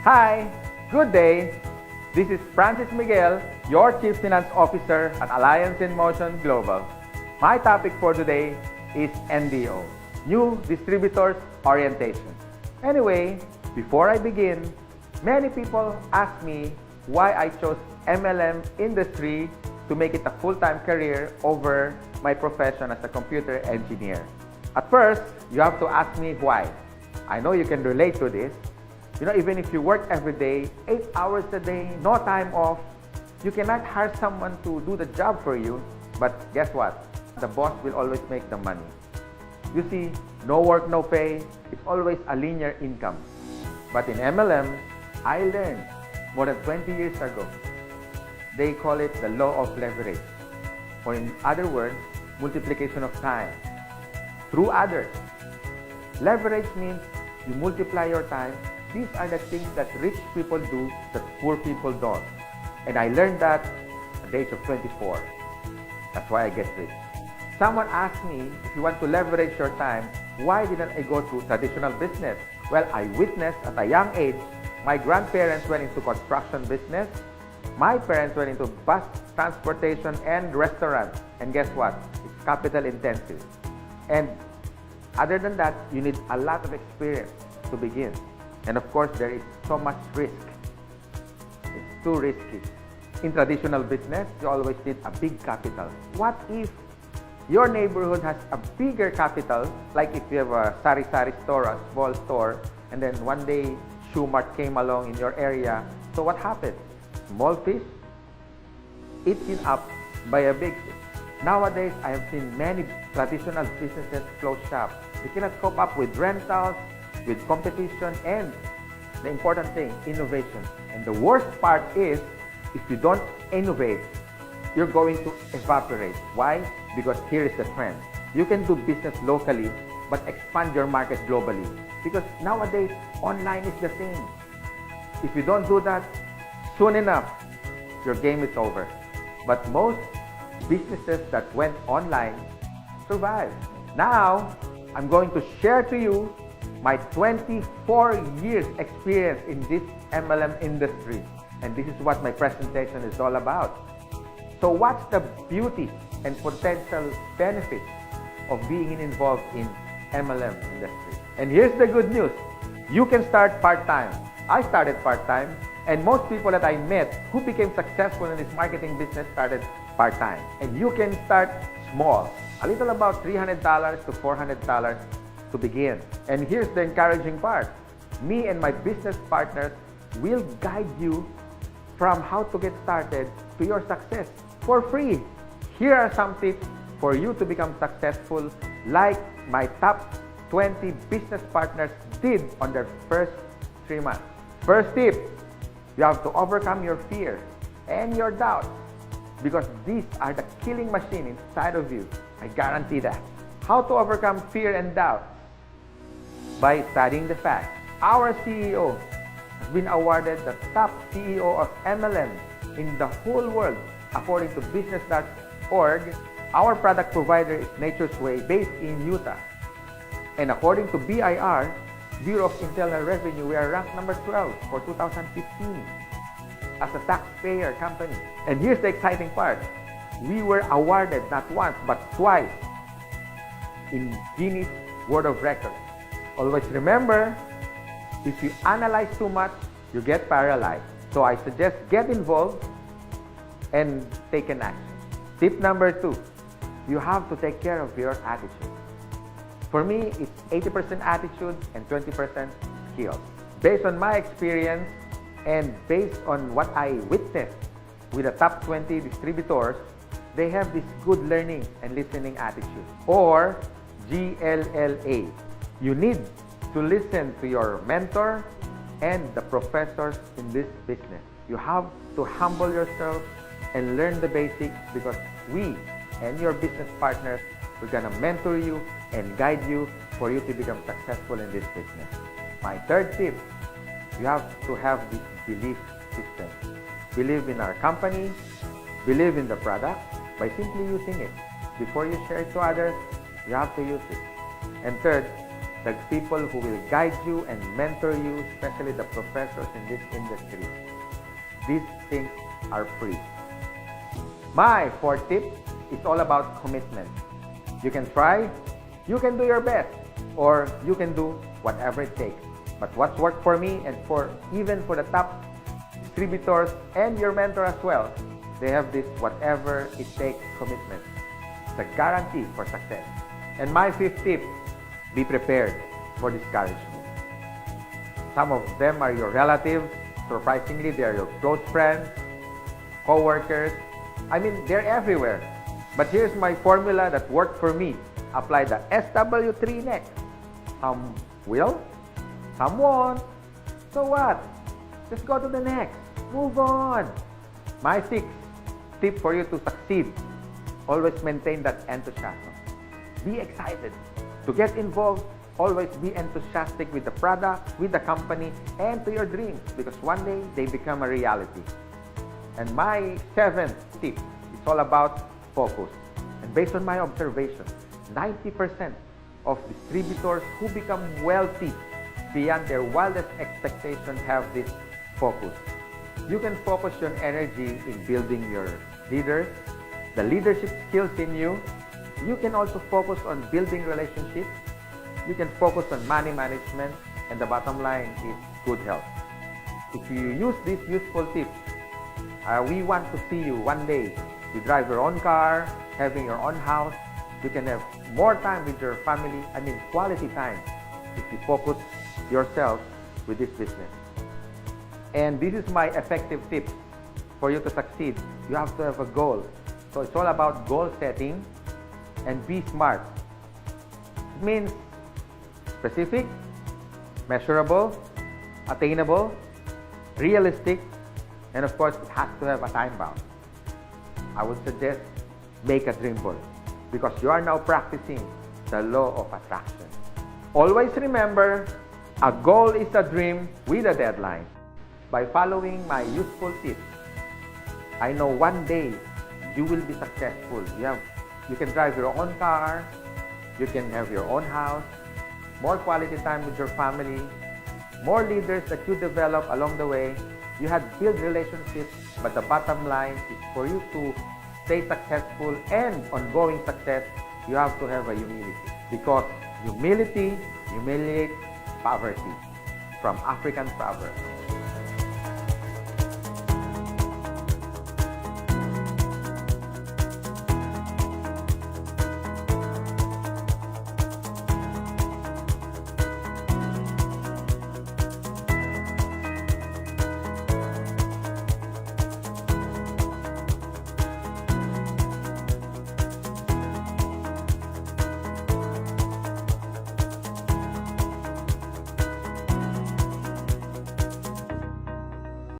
Hi, good day. This is Francis Miguel, your Chief Finance Officer at Alliance in Motion Global. My topic for today is NDO, New Distributors Orientation. Anyway, before I begin, many people ask me why I chose MLM industry to make it a full-time career over my profession as a computer engineer. At first, you have to ask me why. I know you can relate to this. Even if you work every day, 8 hours a day, no time off, you cannot hire someone to do the job for you. But guess what? The boss will always make the money. You see, no work, no pay. It's always a linear income. But in MLM, I learned more than 20 years ago. They call it the law of leverage. Or in other words, multiplication of time through others. Leverage means you multiply your time. These are the things that rich people do that poor people don't. And I learned that at the age of 24. That's why I get rich. Someone asked me, if you want to leverage your time, why didn't I go to traditional business? Well, I witnessed at a young age, my grandparents went into construction business. My parents went into bus transportation and restaurants. And guess what? It's capital intensive. And other than that, you need a lot of experience to begin. And of course, there is so much risk. It's too risky. In traditional business, you always need a big capital. What if your neighborhood has a bigger capital, like if you have a sari-sari store, a small store, and then one day Shoe Mart came along in your area. So what happened? Small fish eaten up by a big fish. Nowadays, I have seen many traditional businesses close shop. They cannot cope up with rentals, with competition, and the important thing, innovation. And the worst part is, if you don't innovate, you're going to evaporate. Why? Because here is the trend. You can do business locally, but expand your market globally. Because nowadays, online is the thing. If you don't do that, soon enough, your game is over. But most businesses that went online survived. Now, I'm going to share to you my 24 years experience in this MLM industry. And this is what my presentation is all about. So what's the beauty and potential benefits of being involved in MLM industry? And here's the good news. You can start part-time. I started part-time, and most people that I met who became successful in this marketing business started part-time. And you can start small, a little about $300 to $400 to begin. And here's the encouraging part. Me and my business partners will guide you from how to get started to your success for free. Here are some tips for you to become successful, like my top 20 business partners did on their first 3 months. First tip, you have to overcome your fear and your doubts, because these are the killing machine inside of you. I guarantee that. How to overcome fear and doubt? By studying the facts. Our CEO has been awarded the top CEO of MLM in the whole world according to business.org. Our product provider is Nature's Way, based in Utah. And according to BIR, Bureau of Internal Revenue, we are ranked number 12 for 2015 as a taxpayer company. And here's the exciting part. We were awarded not once but twice in Guinness World of Records. Always remember, if you analyze too much, you get paralyzed. So I suggest get involved and take an action. Tip number 2, you have to take care of your attitude. For me, it's 80% attitude and 20% skills. Based on my experience and based on what I witnessed with the top 20 distributors, they have this good learning and listening attitude, or GLLA. You need to listen to your mentor and the professors in this business. You have to humble yourself and learn the basics, because we and your business partners, we're gonna mentor you and guide you for you to become successful in this business. My third tip, you have to have this belief system. Believe in our company, believe in the product by simply using it. Before you share it to others, you have to use it. And third, the people who will guide you and mentor you, especially the professors in this industry. These things are free. My fourth tip is all about commitment. You can try, you can do your best, or you can do whatever it takes. But what's worked for me and even for the top distributors and your mentor as well, they have this whatever it takes commitment. It's a guarantee for success. And my fifth tip, be prepared for discouragement. Some of them are your relatives. Surprisingly, they are your close friends, co-workers. I mean, they're everywhere. But here's my formula that worked for me. Apply the SW3 next. Some will, some won't. So what? Just go to the next. Move on. My sixth tip for you to succeed. Always maintain that enthusiasm. Be excited. To get involved, always be enthusiastic with the product, with the company, and to your dreams, because one day they become a reality. And my seventh tip is all about focus. And based on my observation, 90% of distributors who become wealthy beyond their wildest expectations have this focus. You can focus your energy in building your leaders, the leadership skills in you. You can also focus on building relationships. You can focus on money management, and the bottom line is good health. If you use these useful tips, we want to see you one day. You drive your own car, having your own house. You can have more time with your family, quality time, if you focus yourself with this business. And this is my effective tip for you to succeed. You have to have a goal. So it's all about goal setting and be smart. It means specific, measurable, attainable, realistic, and of course, it has to have a time bound. I would suggest make a dream board because you are now practicing the law of attraction. Always remember, a goal is a dream with a deadline. By following my useful tips, I know one day you will be successful. You can drive your own car, you can have your own house, more quality time with your family, more leaders that you develop along the way. You had built relationships, but the bottom line is for you to stay successful and ongoing success, you have to have a humility. Because humility humiliates poverty, from African proverb.